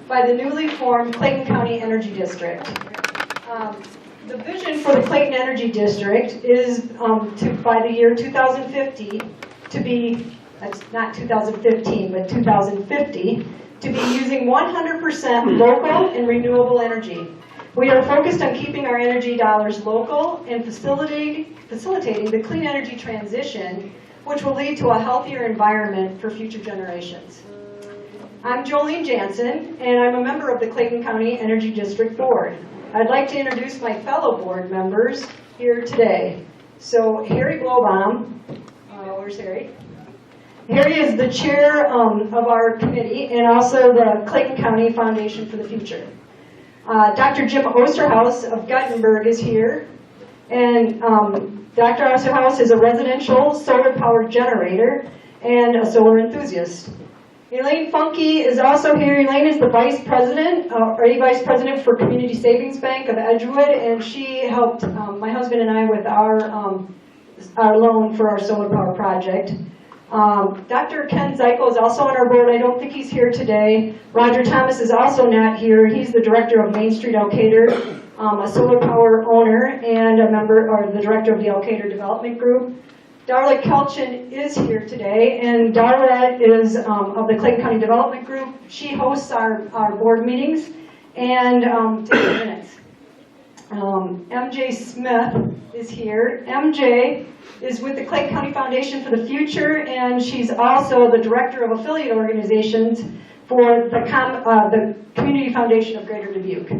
by the newly formed Clayton County Energy District. The vision for the Clayton Energy District is by the year 2050 to be, not 2015, but 2050, to be using 100% local and renewable energy. We are focused on keeping our energy dollars local and facilitating the clean energy transition, which will lead to a healthier environment for future generations. I'm Jolene Jansen, and I'm a member of the Clayton County Energy District Board. I'd like to introduce my fellow board members here today. So Harry Blowbaum, where's Harry? Harry is the chair of our committee and also the Clayton County Foundation for the Future. Dr. Jim Osterhaus of Guttenberg is here, and Dr. Osterhaus is a residential solar power generator and a solar enthusiast. Elaine Funke is also here. Elaine is the vice president for Community Savings Bank of Edgewood, and she helped my husband and I with our loan for our solar power project. Dr. Ken Zeichel is also on our board. I don't think he's here today. Roger Thomas is also not here. He's the director of Main Street Elkader, a solar power owner and a member, or the director of the Elkader Development Group. Darla Kelchin is here today, and Darla is of the Clayton County Development Group. She hosts our board meetings and takes the minutes. MJ Smith is here. MJ is with the Clayton County Foundation for the Future, and she's also the director of affiliate organizations for the Community Foundation of Greater Dubuque.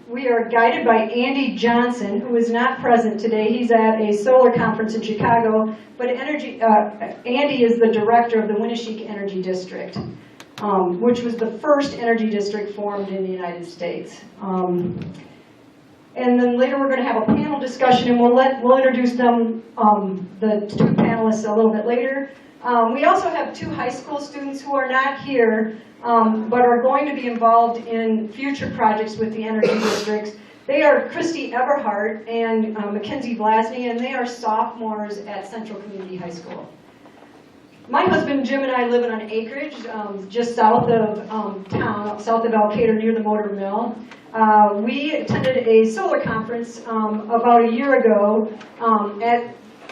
We are guided by Andy Johnson, who is not present today. He's at a solar conference in Chicago, but Andy is the director of the Winneshiek Energy District, which was the first energy district formed in the United States. And then later we're going to have a panel discussion, and we'll introduce them, the two panelists, a little bit later. We also have two high school students who are not here, but are going to be involved in future projects with the energy districts. They are Christy Eberhardt and Mackenzie Blasney, and they are sophomores at Central Community High School. My husband Jim and I live on an acreage just south of town, south of Elkader, near the motor mill. We attended a solar conference about a year ago.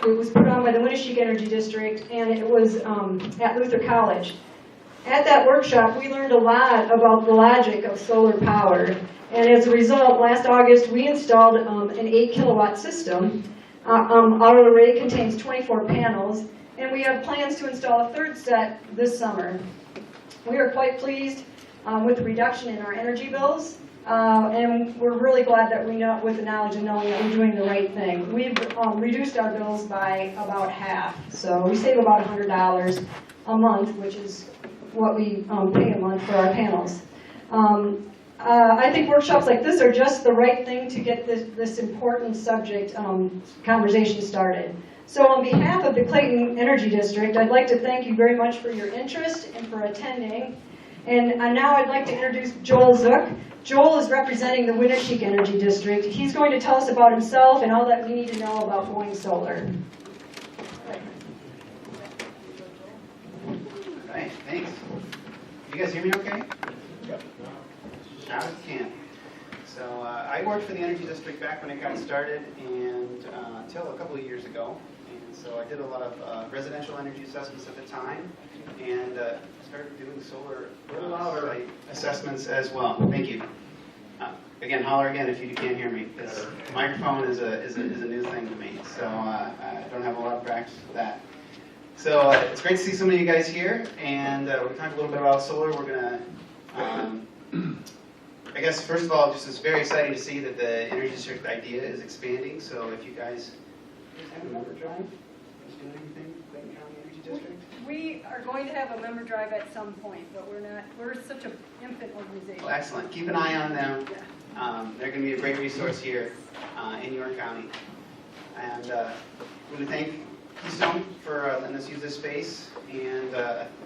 It was put on by the Winneshiek Energy District, and it was at Luther College. At that workshop, we learned a lot about the logic of solar power, and as a result, last August we installed an 8-kilowatt system. Our array contains 24 panels, and we have plans to install a third set this summer. We are quite pleased with the reduction in our energy bills, and we're really glad that we know, with the knowledge and knowing that we're doing the right thing. We've reduced our bills by about half, so we save about $100 a month, which is what we pay a month for our panels. I think workshops like this are just the right thing to get this important subject conversation started. So on behalf of the Clayton Energy District, I'd like to thank you very much for your interest and for attending. And now I'd like to introduce Joel Zook. Joel is representing the Winneshiek Energy District. He's going to tell us about himself and all that we need to know about going solar. All right, thanks. You guys hear me okay? Yep. Now it can. So I worked for the Energy District back when it got started, and until a couple of years ago. And so I did a lot of residential energy assessments at the time, and started doing solar site assessments as well. Thank you. Again, holler again if you can't hear me, because the microphone is a new thing to me, so I don't have a lot of practice with that. So it's great to see so many of you guys here, and we're going to talk a little bit about solar. We're going to, I guess, first of all, just it's very exciting to see that the Energy District idea is expanding. So if you guys have a member drive, just doing anything, Clayton County Energy District? We are going to have a member drive at some point, but we're such an infant organization. Well, excellent. Keep an eye on them. They're going to be a great resource here in York County. And I want to thank Keystone for letting us use this space, and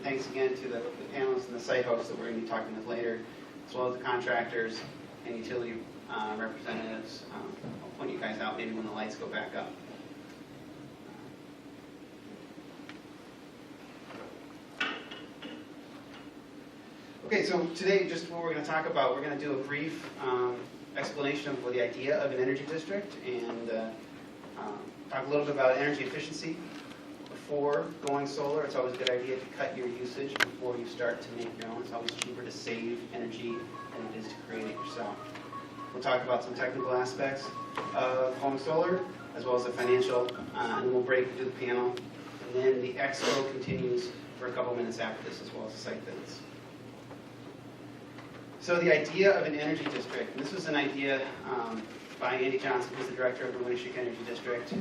thanks again to the panelists and the site hosts that we're going to be talking with later, as well as the contractors and utility representatives. I'll point you guys out maybe when the lights go back up. Okay, so today, just what we're going to talk about, we're going to do a brief explanation of the idea of an energy district and talk a little bit about energy efficiency. Before going solar, it's always a good idea to cut your usage before you start to make your own. It's always cheaper to save energy than it is to create it yourself. We'll talk about some technical aspects of going solar, as well as the financial, and then we'll break into the panel. And then the expo continues for a couple minutes after this, as well as the site visits. So the idea of an energy district, and this was an idea by Andy Johnson, who's the director of the Winnebago Energy District,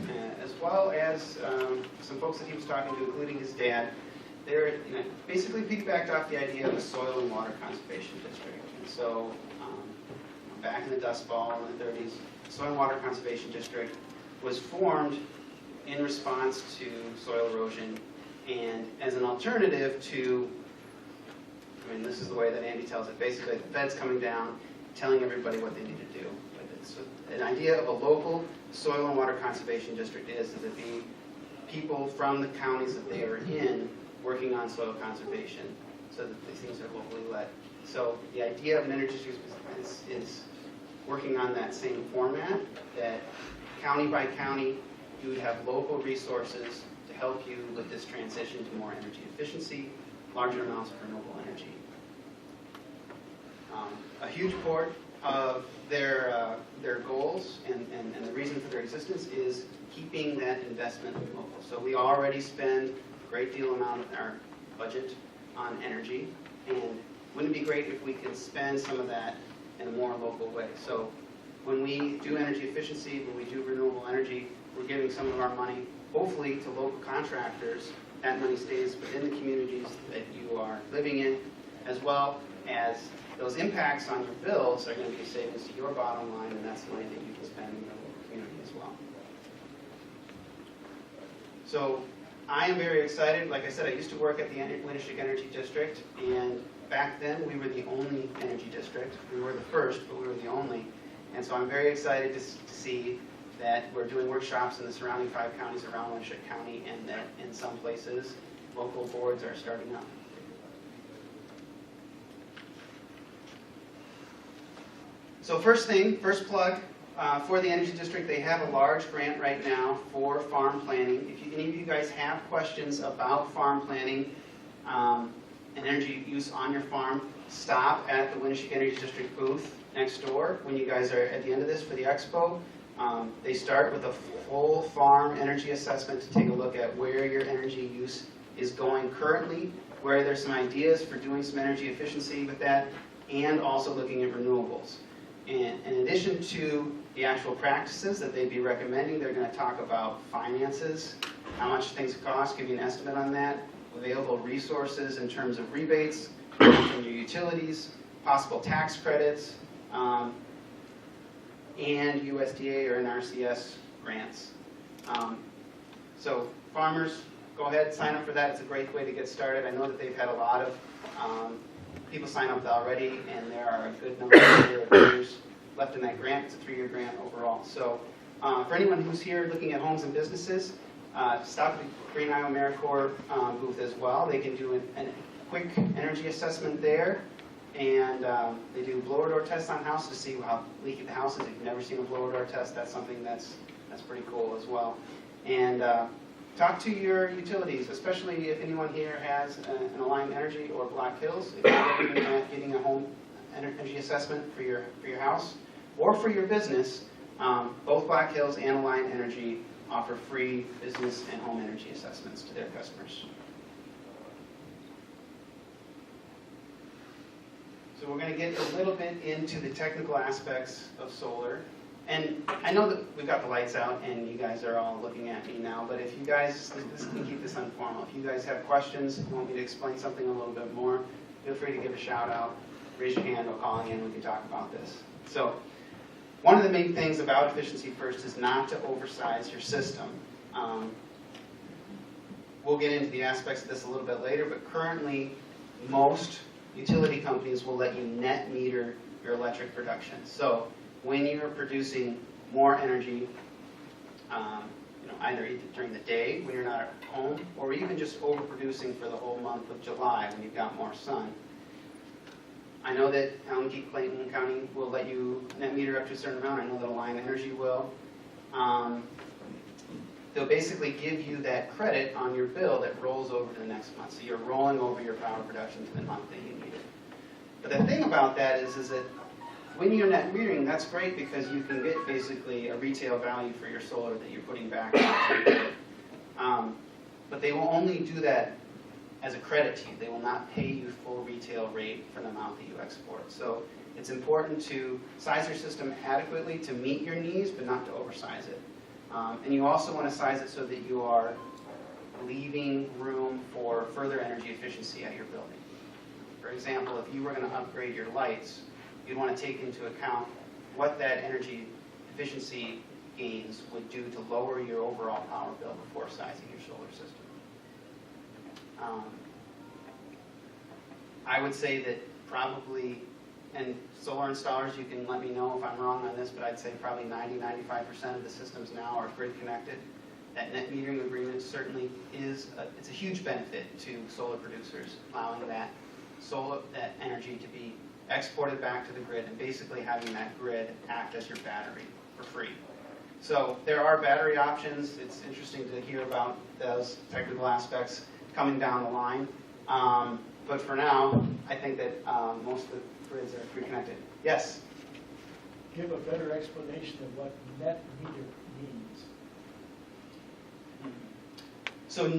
as well as some folks that he was talking to, including his dad. They're basically piggybacked off the idea of a soil and water conservation district. And so back in the Dust Bowl in the 30s, Soil and Water Conservation District was formed in response to soil erosion and as an alternative to, this is the way that Andy tells it, basically the feds coming down, telling everybody what they need to do. So an idea of a local soil and water conservation district is that the people from the counties that they are in working on soil conservation so that these things are locally led. So the idea of an energy district is working on that same format, that county by county, you would have local resources to help you with this transition to more energy efficiency, larger amounts of renewable energy. A huge part of their goals and the reason for their existence is keeping that investment local. So we already spend a great deal amount of our budget on energy, and wouldn't it be great if we could spend some of that in a more local way? So when we do energy efficiency, when we do renewable energy, we're giving some of our money, hopefully, to local contractors. That money stays within the communities that you are living in, as well as those impacts on your bills are going to be savings to your bottom line, and that's money that you can spend in your local community as well. So I am very excited. Like I said, I used to work at the Winnebago Energy District, and back then we were the only energy district. We were the first, but we were the only. And so I'm very excited to see that we're doing workshops in the surrounding 5 counties around Winnebago County, and that in some places local boards are starting up. So first plug for the Energy District, they have a large grant right now for farm planning. If any of you guys have questions about farm planning and energy use on your farm, stop at the Winnebago Energy District booth next door when you guys are at the end of this for the expo. They start with a full farm energy assessment to take a look at where your energy use is going currently, where there's some ideas for doing some energy efficiency with that, and also looking at renewables. And in addition to the actual practices that they'd be recommending, they're going to talk about finances, how much things cost, give you an estimate on that, available resources in terms of rebates from your utilities, possible tax credits, and USDA or NRCS grants. So farmers, go ahead, sign up for that. It's a great way to get started. I know that they've had a lot of people sign up already, and there are a good number of years left in that grant. It's a 3-year grant overall. So for anyone who's here looking at homes and businesses, stop at the Green Iowa AmeriCorps booth as well. They can do a quick energy assessment there, and they do blower door tests on houses to see how leaky the house is. If you've never seen a blower door test, that's something that's pretty cool as well. And talk to your utilities, especially if anyone here has an Alliant Energy or Black Hills. If you're looking at getting a home energy assessment for your house or for your business, both Black Hills and Alliant Energy offer free business and home energy assessments to their customers. So we're going to get a little bit into the technical aspects of solar. And I know that we've got the lights out and you guys are all looking at me now, but if you guys, we can keep this informal. If you guys have questions, if you want me to explain something a little bit more, feel free to give a shout out, raise your hand, or call in, we can talk about this. So one of the main things about efficiency first is not to oversize your system. We'll get into the aspects of this a little bit later, but currently most utility companies will let you net meter your electric production. So when you're producing more energy, either during the day when you're not at home, or even just overproducing for the whole month of July when you've got more sun, I know that Clayton County will let you net meter up to a certain amount. I know that Alliant Energy will. They'll basically give you that credit on your bill that rolls over to the next month. So you're rolling over your power production to the month that you need it. But the thing about that is that when you're net metering, that's great because you can get basically a retail value for your solar that you're putting back into the grid. But they will only do that as a credit to you. They will not pay you full retail rate for the amount that you export. So it's important to size your system adequately to meet your needs, but not to oversize it. And you also want to size it so that you are leaving room for further energy efficiency at your building. For example, if you were going to upgrade your lights, you'd want to take into account what that energy efficiency gains would do to lower your overall power bill before sizing your solar system. I would say that probably, and solar installers, you can let me know if I'm wrong on this, but I'd say probably 90–95% of the systems now are grid connected. That net metering agreement certainly it's a huge benefit to solar producers, allowing that energy to be exported back to the grid and basically having that grid act as your battery for free. So there are battery options. It's interesting to hear about those technical aspects coming down the line. But for now, I think that most of the grids are grid connected. Yes? Give a better explanation of what net meter means. So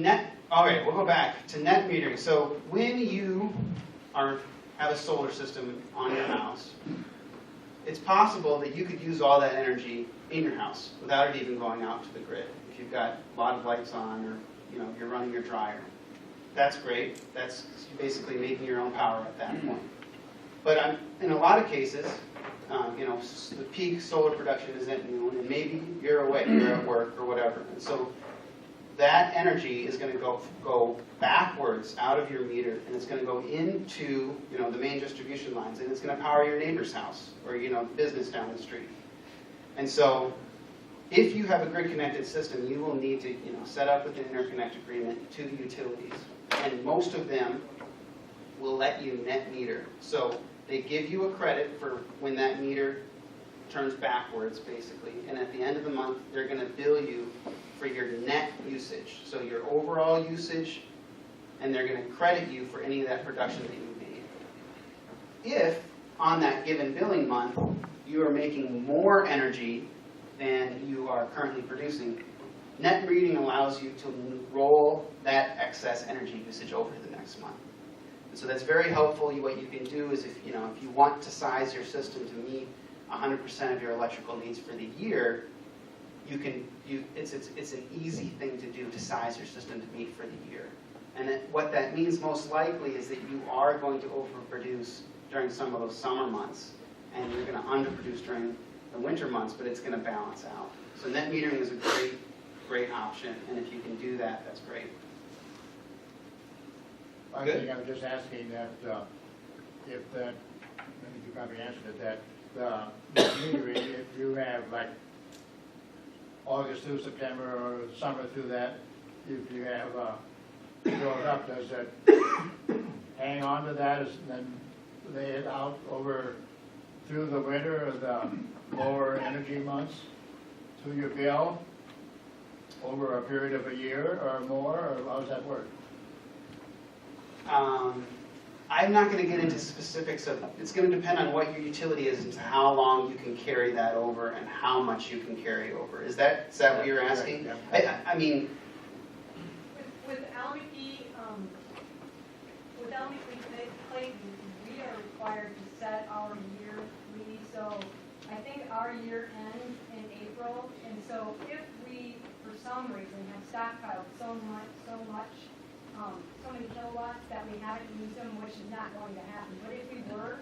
all right, we'll go back to net metering. So when you have a solar system on your house, it's possible that you could use all that energy in your house without it even going out to the grid. If you've got a lot of lights on, or you're running your dryer, that's great. That's basically making your own power at that point. But in a lot of cases, the peak solar production is at noon, and maybe you're away, you're at work or whatever, and so that energy is going to go backwards out of your meter, and it's going to go into the main distribution lines, and it's going to power your neighbor's house or business down the street. And so, if you have a grid-connected system, you will need to set up with an interconnect agreement to the utilities, and most of them will let you net meter. So they give you a credit for when that meter turns backwards, basically, and at the end of the month, they're going to bill you for your net usage, so your overall usage, and they're going to credit you for any of that production that you made. If, on that given billing month, you are making more energy than you are currently producing, net metering allows you to roll that excess energy usage over to the next month. And so that's very helpful. What you can do is if you want to size your system to meet 100% of your electrical needs for the year, it's an easy thing to do to size your system to meet for the year. And what that means most likely is that you are going to overproduce during some of those summer months, and you're going to underproduce during the winter months, but it's going to balance out. So net metering is a great option, and if you can do that, that's great. I think I'm just asking that if that, I think you probably answered it, that metering, if you have like August through September or summer through that, if you have built up, does it hang on to that and then lay it out over through the winter or the lower energy months to your bill over a period of a year or more, or how does that work? I'm not going to get into specifics of, it's going to depend on what your utility is and to how long you can carry that over and how much you can carry over. Is that what you're asking? Yeah. I mean, with Alameda Clayton, we are required to set our yearly, so I think our year ends in April, and so if we, for some reason, have stockpiled so many kilowatts that we haven't used them, which is not going to happen, but if we were,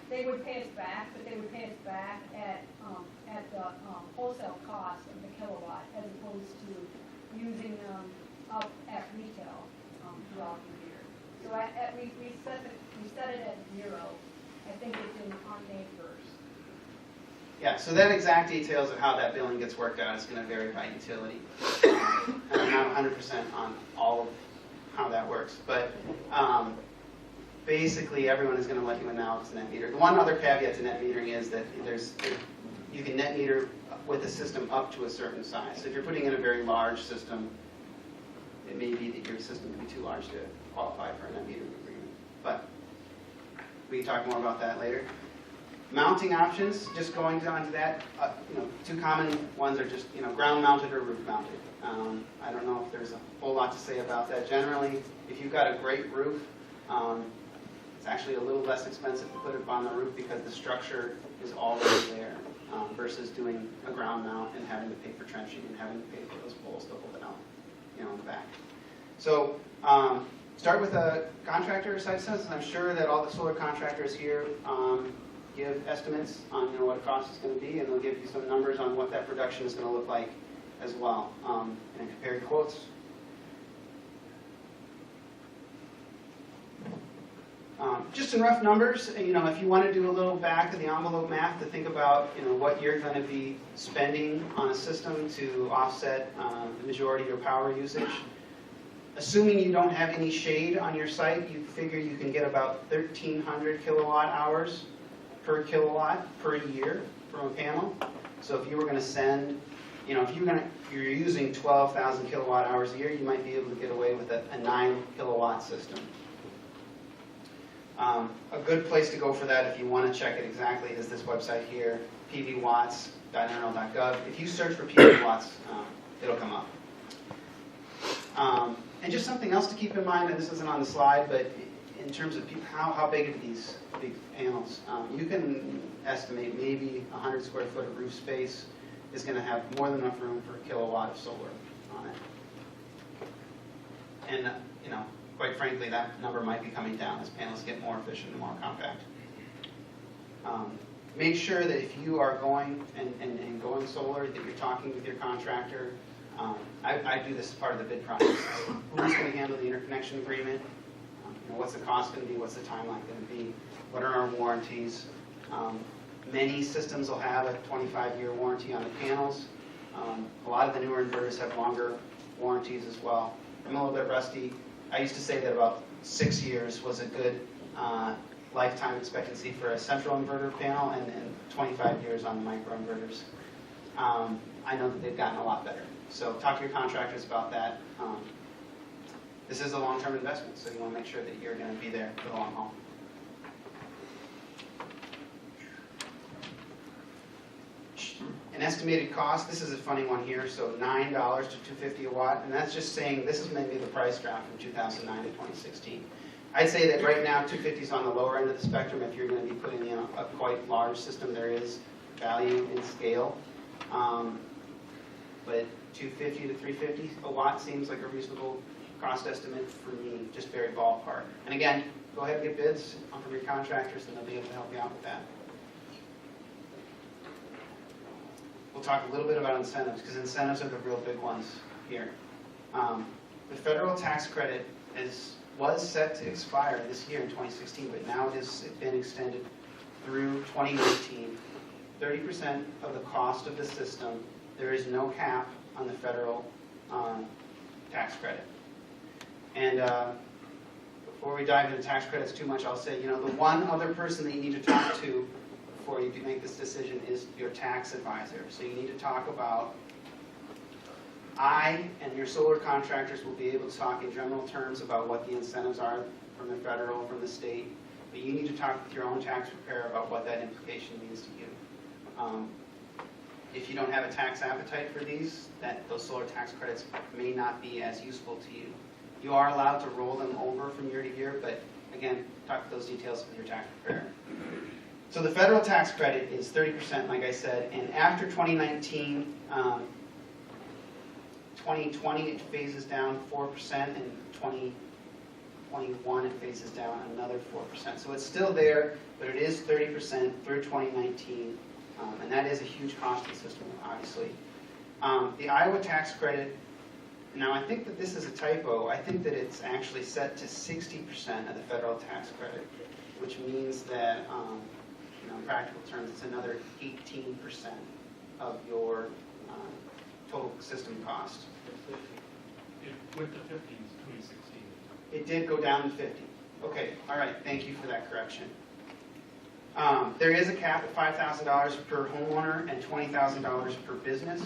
they would pay us back, but they would pay us back at the wholesale cost of the kilowatt, as opposed to using them up at retail throughout the year. So we set it at 0. I think it's on May 1st. yeah, so that exact details of how that billing gets worked out is going to vary by utility. And I'm not 100% on all of how that works. But basically everyone is going to let you in now if it's net meter. The one other caveat to net metering is that you can net meter with a system up to a certain size. So if you're putting in a very large system, it may be that your system can be too large to qualify for a net metering agreement. But we can talk more about that later. Mounting options, just going on to that, two common ones are just ground mounted or roof mounted. I don't know if there's a whole lot to say about that. Generally, if you've got a great roof, it's actually a little less expensive to put it on the roof because the structure is already there versus doing a ground mount and having to pay for trenching and having to pay for those poles to hold it out, in the back. So start with a contractor site census. I'm sure that all the solar contractors here give estimates on what a cost is going to be, and they'll give you some numbers on what that production is going to look like as well, and compare quotes. Just in rough numbers, if you want to do a little back of the envelope math to think about what you're going to be spending on a system to offset the majority of your power usage, assuming you don't have any shade on your site, you figure you can get about 1,300 kilowatt hours per kilowatt per year from a panel. So if you were going to send, if you're using 12,000 kilowatt hours a year, you might be able to get away with a 9 kilowatt system. A good place to go for that, if you want to check it exactly, is this website here, pvwatts.nrl.gov. If you search for PV watts, it'll come up. And just something else to keep in mind, and this isn't on the slide, but in terms of how big are these big panels, you can estimate maybe 100 square foot of roof space is going to have more than enough room for a kilowatt of solar on it. And quite frankly, that number might be coming down as panels get more efficient and more compact. Make sure that if you are going and going solar, that you're talking with your contractor. I do this as part of the bid process. Who's going to handle the interconnection agreement? What's the cost going to be? What's the timeline going to be? What are our warranties? Many systems will have a 25-year warranty on the panels. A lot of the newer inverters have longer warranties as well. I'm a little bit rusty. I used to say that about 6 years was a good lifetime expectancy for a central inverter panel and 25 years on the microinverters. I know that they've gotten a lot better. So talk to your contractors about that. This is a long-term investment, so you want to make sure that you're going to be there for the long haul. An estimated cost, this is a funny one here, so $9 to $250 a watt, and that's just saying this is maybe the price graph from 2009 to 2016. I'd say that right now 250 is on the lower end of the spectrum. If you're going to be putting in a quite large system, there is value in scale. But 250 to 350 a watt seems like a reasonable cost estimate for me, just very ballpark. And again, go ahead and get bids from your contractors, and they'll be able to help you out with that. We'll talk a little bit about incentives, because incentives are the real big ones here. The federal tax credit was set to expire this year in 2016, but now it has been extended through 2019. 30% of the cost of the system. There is no cap on the federal tax credit. And before we dive into tax credits too much, I'll say, the one other person that you need to talk to before you make this decision is your tax advisor. So you need to talk about, I and your solar contractors will be able to talk in general terms about what the incentives are from the federal, from the state, but you need to talk with your own tax preparer about what that implication means to you. If you don't have a tax appetite for those solar tax credits may not be as useful to you. You are allowed to roll them over from year to year, but again, talk those details with your tax preparer. So the federal tax credit is 30%, like I said, and after 2019, 2020 it phases down 4%, and 2021 it phases down another 4%. So it's still there, but it is 30% through 2019, and that is a huge cost to the system, obviously. The Iowa tax credit, now I think that this is a typo. I think that it's actually set to 60% of the federal tax credit, which means that in practical terms, it's another 18% of your total system cost. It went to 50 in 2016. It did go down to 50. Okay, all right, thank you for that correction. There is a cap of $5,000 per homeowner and $20,000 per business.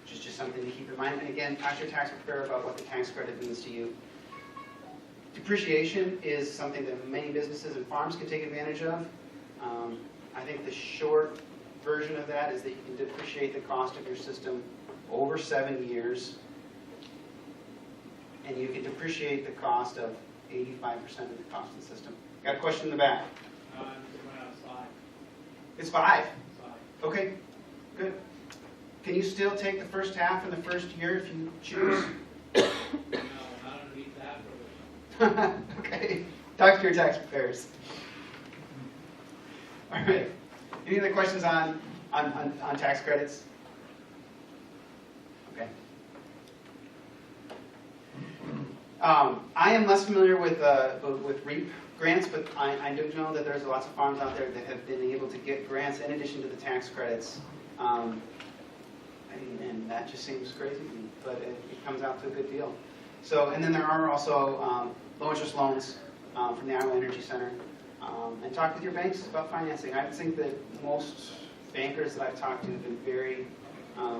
Which is just something to keep in mind. And again, talk to your tax preparer about what the tax credit means to you. Depreciation is something that many businesses and farms can take advantage of. I think the short version of that is that you can depreciate the cost of your system over 7 years, and you can depreciate the cost of 85% of the cost of the system. Got a question in the back? It's 5. Okay, good. Can you still take the first half in the first year if you choose? No, not underneath that. Okay, talk to your tax preparers. All right. Any other questions on tax credits? Okay. I am less familiar with REAP grants, but I do know that there's lots of farms out there that have been able to get grants in addition to the tax credits. And that just seems crazy to me, but it comes out to a good deal. So, and then there are also low interest loans from the Iowa Energy Center. And talk with your banks about financing. I think that most bankers that I've talked to have been very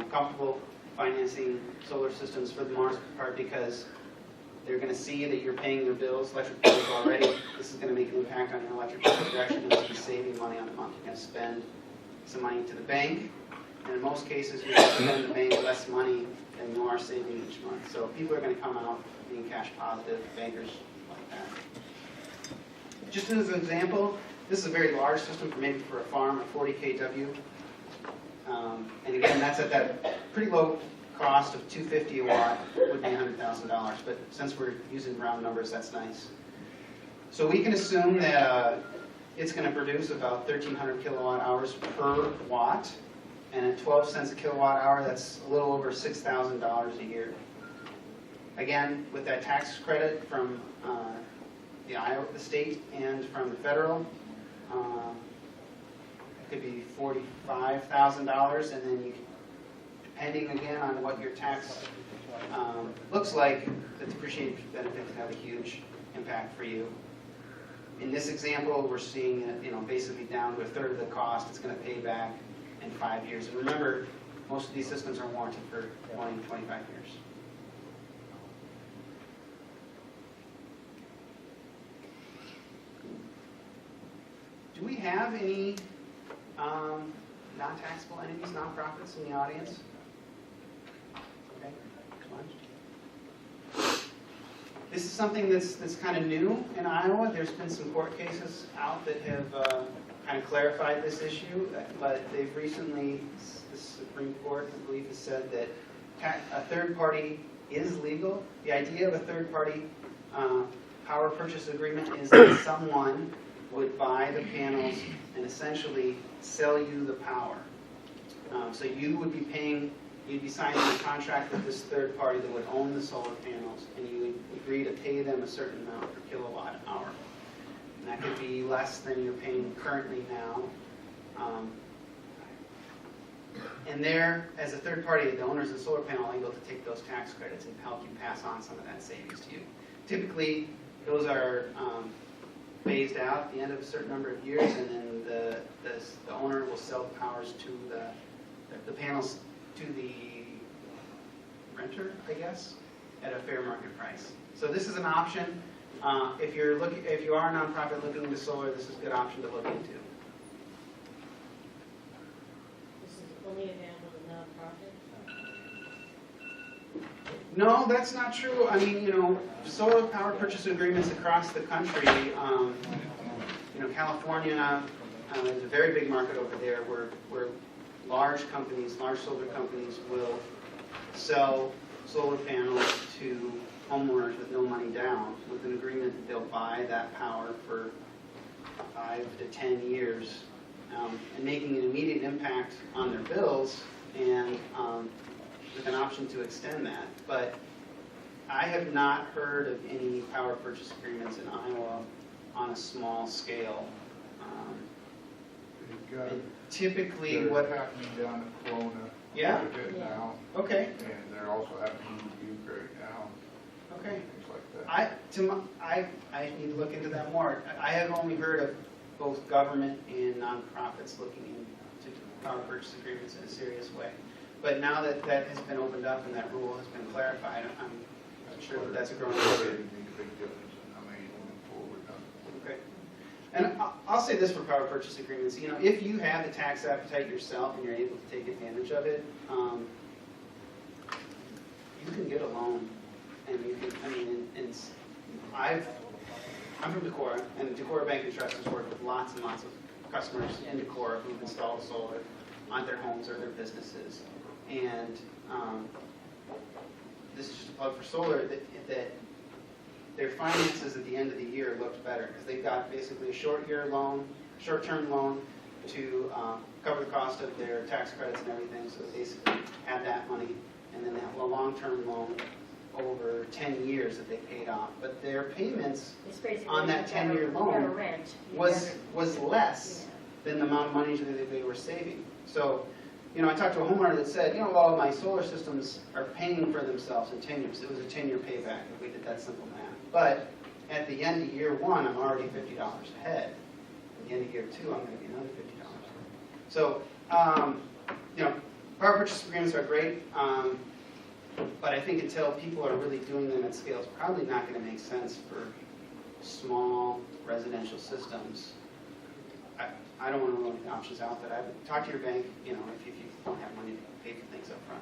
comfortable financing solar systems for the most part because they're going to see that you're paying their bills, electric bills already. This is going to make an impact on your electric bill projection, and you'll be saving money on the month. You're going to spend some money to the bank, and in most cases, you're going to spend the bank less money than you are saving each month. So people are going to come out being cash positive, bankers like that. Just as an example, this is a very large system for a farm, a 40 kW. And again, that's at that pretty low cost of $250 a watt, would be $100,000. But since we're using round numbers, that's nice. So we can assume that it's going to produce about 1,300 kilowatt hours per watt. And at 12 cents a kilowatt hour, that's a little over $6,000 a year. Again, with that tax credit from the state and from the federal, it could be $45,000, and then you, depending again on what your tax looks like, the depreciation benefit can have a huge impact for you. In this example, we're seeing it, basically down to a third of the cost. It's going to pay back in 5 years. And remember, most of these systems are warranted for 20 to 25 years. Do we have any non-taxable entities, nonprofits in the audience? Okay, come on. This is something that's kind of new in Iowa. There's been some court cases out that have kind of clarified this issue, but they've recently, the Supreme Court, I believe, has said that a third party is legal. The idea of a third party power purchase agreement is that someone would buy the panels and essentially sell you the power. So you would be paying, you'd be signing a contract with this third party that would own the solar panels, and you would agree to pay them a certain amount per kilowatt hour. And that could be less than you're paying currently now. And there, as a third party, the owners of the solar panel are able to take those tax credits and help you pass on some of that savings to you. Typically, those are phased out at the end of a certain number of years, and then the owner will sell the powers to the panels to the renter, I guess, at a fair market price. So this is an option. If you are a nonprofit looking into solar, this is a good option to look into. This is only available to nonprofits? No, that's not true. I mean, solar power purchase agreements across the country, California, there's a very big market over there where large companies, large solar companies will sell solar panels to homeowners with no money down, with an agreement that they'll buy that power for 5 to 10 years, and making an immediate impact on their bills, and with an option to extend that. But I have not heard of any power purchase agreements in Iowa on a small scale. Typically, what happening down at Kelowna? Yeah? Quite a bit now, Okay, and they're also happening in Butte right now. okay. It's like that? I need to look into that more. I have only heard of both government and nonprofits looking into power purchase agreements in a serious way. But now that that has been opened up and that rule has been clarified, I'm sure that that's a growing It issue. really make a big difference, and I mean, moving forward. Okay. And I'll say this for power purchase agreements, you know, if you have the tax appetite yourself and you're able to take advantage of it, you can get a loan, and you can, I mean, I'm from Decorah, and Decorah Bank and Trust has worked with lots and lots of customers in Decorah who've installed solar on their homes or their businesses. And this is just a plug for solar, that their finances at the end of the year looked better, because they've got basically a short-term loan to cover the cost of their tax credits and everything, so they basically have that money, and then they have a long-term loan over 10 years that they paid off. But their payments It's basically on that you gotta- 10-year you gotta loan rent. You was gotta- less than the amount of money that they were saving. So, you know, I talked to a homeowner that said, you know, well, my solar systems are paying for themselves in 10 years. It was a 10-year payback if we did that simple math. But at the end of year one, I'm already $50 ahead. At the end of year two, I'm going to be another $50. So, you know, power purchase agreements are great, but I think until people are really doing them at scale, it's probably not going to make sense for small residential systems. I don't want to rule any options out, but I would talk to your bank, you know, if you don't have money to pay for things up front.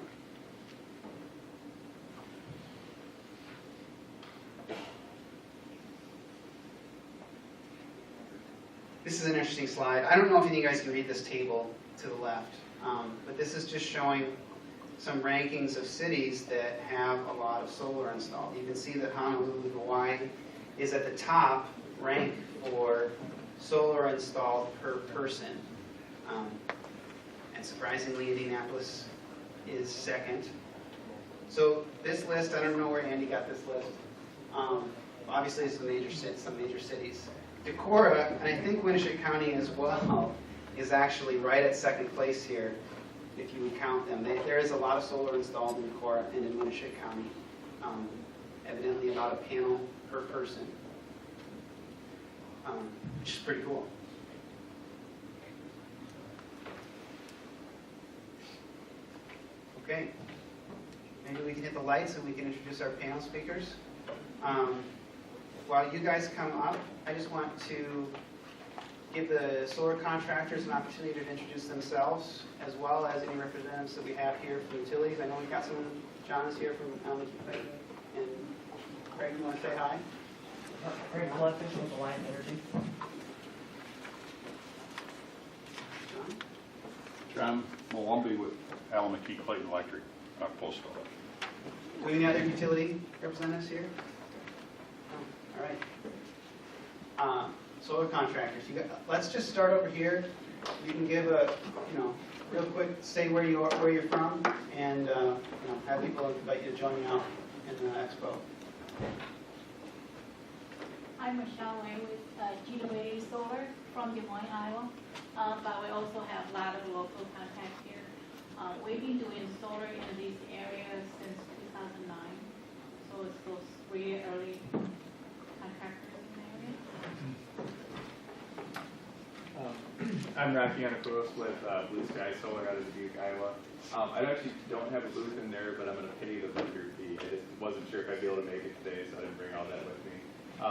This is an interesting slide. I don't know if you guys can read this table to the left, but this is just showing some rankings of cities that have a lot of solar installed. You can see that Honolulu, Hawaii is at the top rank for solar installed per person. And surprisingly, Indianapolis is second. So this list, I don't know where Andy got this list. Obviously, it's some major cities. Decorah, and I think Winnebago County as well, is actually right at second place here, if you would count them. There is a lot of solar installed in Decorah and in Winnebago County. Evidently about a panel per person, which is pretty cool. Okay, maybe we can hit the lights and we can introduce our panel speakers. While you guys come up, I just want to give the solar contractors an opportunity to introduce themselves, as well as any representatives that we have here from utilities. I know we've got someone, John is here from Clayton, and Craig, you want to say hi? Craig Bluntfish with Alliant Energy. John? John Malumbi with Alameda Clayton Electric, Postal. Do we have any other utility representatives here? No? All right. Solar contractors. Let's just start over here. You can give a, real quick, say where you're from, and have people invite you to join me out in the expo. I'm Michelle Wang with GWA Solar from Des Moines, Iowa. But we also have a lot of local contacts here. We've been doing solar in these areas since 2009. So it's those really early contractors in the area. I'm Rocky Yanakouros with Blue Sky Solar out of Dubuque, Iowa. I actually don't have a booth in there, but I'm going to pay the vendor fee. I just wasn't sure if I'd be able to make it today, so I didn't bring all that with me.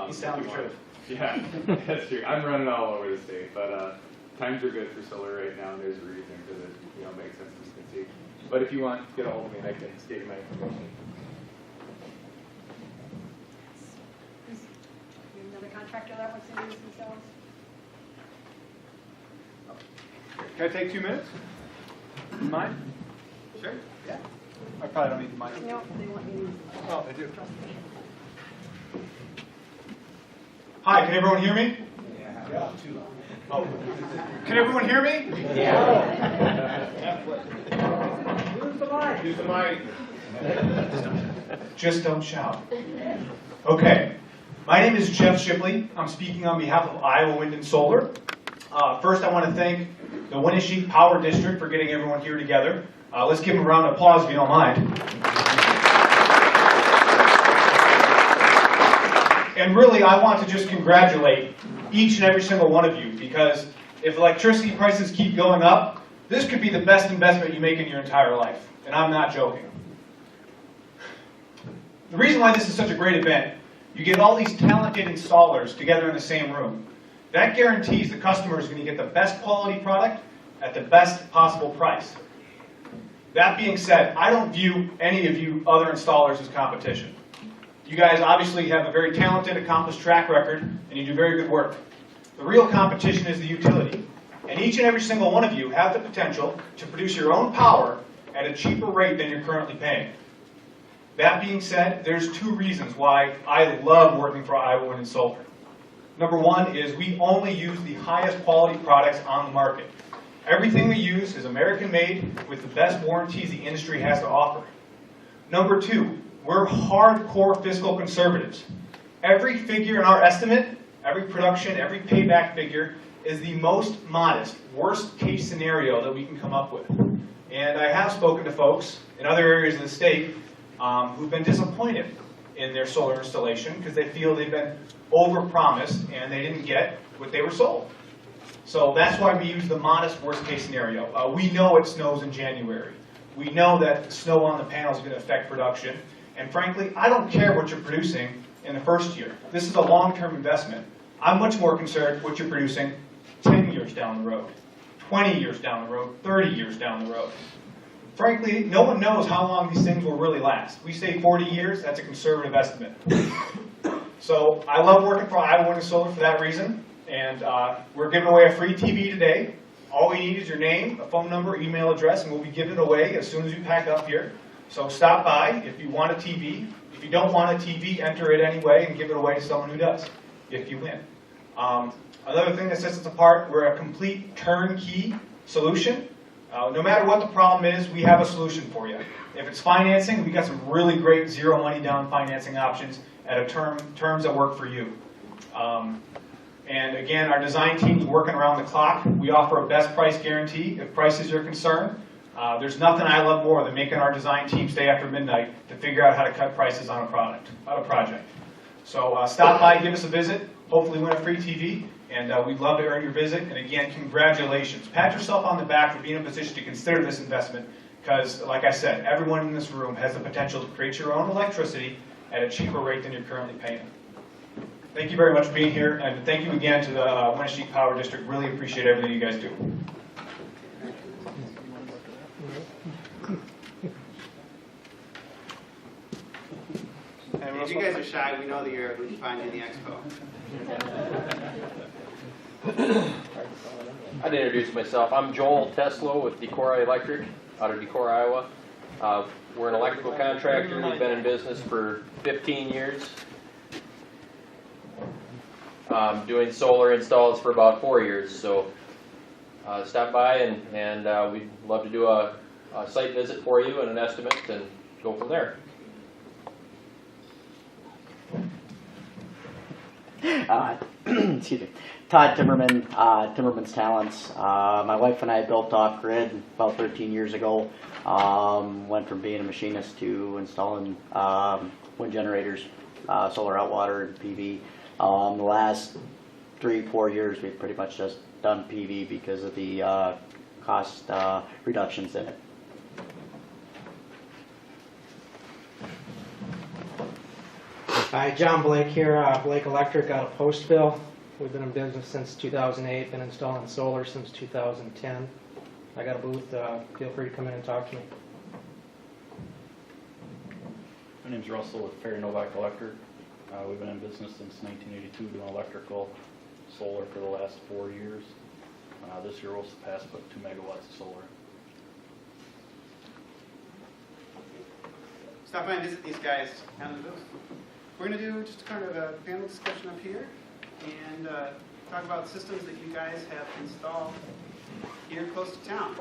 You sound the truth. Yeah, that's true. I'm running all over the state, but times are good for solar right now, and there's a reason because it makes sense as you can see. But if you want, get a hold of me and I can state my information. Another contractor that wants to introduce themselves? Can I take 2 minutes? Mind? Sure. Yeah. I probably don't need the mic. No, they want you. Oh, they do. Hi, can everyone hear me? Yeah. Oh. Can everyone hear me? Yeah. Use the mic. Just don't shout. Okay. My name is Jeff Shipley. I'm speaking on behalf of Iowa Wind and Solar. First, I want to thank the Winnebago Power District for getting everyone here together. Let's give them a round of applause if you don't mind. And really, I want to just congratulate each and every single one of you, because if electricity prices keep going up, this could be the best investment you make in your entire life. And I'm not joking. The reason why this is such a great event, you get all these talented installers together in the same room. That guarantees the customer is going to get the best quality product at the best possible price. That being said, I don't view any of you other installers as competition. You guys obviously have a very talented, accomplished track record, and you do very good work. The real competition is the utility. And each and every single one of you have the potential to produce your own power at a cheaper rate than you're currently paying. That being said, there's two reasons why I love working for Iowa Wind and Solar. Number one is we only use the highest quality products on the market. Everything we use is American made with the best warranties the industry has to offer. Number two, we're hardcore fiscal conservatives. Every figure in our estimate, every production, every payback figure is the most modest, worst case scenario that we can come up with. And I have spoken to folks in other areas of the state who've been disappointed in their solar installation because they feel they've been overpromised and they didn't get what they were sold. So that's why we use the modest worst case scenario. We know it snows in January. We know that snow on the panels is going to affect production. And frankly, I don't care what you're producing in the first year. This is a long-term investment. I'm much more concerned what you're producing 10 years down the road, 20 years down the road, 30 years down the road. Frankly, no one knows how long these things will really last. We say 40 years, that's a conservative estimate. So I love working for Iowa Wind and Solar for that reason. And we're giving away a free TV today. All we need is your name, a phone number, email address, and we'll be giving it away as soon as you pack up here. So stop by if you want a TV. If you don't want a TV, enter it anyway and give it away to someone who does, if you win. Another thing that sets us apart, we're a complete turnkey solution. No matter what the problem is, we have a solution for you. If it's financing, we've got some really great zero money down financing options at a terms that work for you. And again, our design team's working around the clock. We offer a best price guarantee if price is your concern. There's nothing I love more than making our design team stay after midnight to figure out how to cut prices on a project. So stop by, give us a visit, hopefully win a free TV, and we'd love to earn your visit. And again, congratulations. Pat yourself on the back for being in a position to consider this investment, because like I said, everyone in this room has the potential to create your own electricity at a cheaper rate than you're currently paying. Thank you very much for being here, and thank you again to the Winneshiek Power District. Really appreciate everything you guys do. If you guys are shy, we know that we can find you in the expo. I'd introduce myself. I'm Joel Teslo with Decorah Electric out of Decorah, Iowa. We're an electrical contractor. We've been in business for 15 years. Doing solar installs for about 4 years. So stop by and we'd love to do a site visit for you and an estimate and go from there. Excuse me. Todd Timmerman, Timmerman's Talents. My wife and I built off grid about 13 years ago. Went from being a machinist to installing wind generators, solar outwater, and PV. The last 3-4 years, we've pretty much just done PV because of the cost reductions in it. Hi, John Blake here, Blake Electric out of Postville. We've been in business since 2008, been installing solar since 2010. I got a booth, feel free to come in and talk to me. My name's Russell with Ferry Novak Electric. We've been in business since 1982 doing electrical, solar for the last 4 years. This year we'll surpass about 2 megawatts of solar. Stop by and visit these guys down in the booth. We're going to do just kind of a panel discussion up here and talk about systems that you guys have installed here close to town.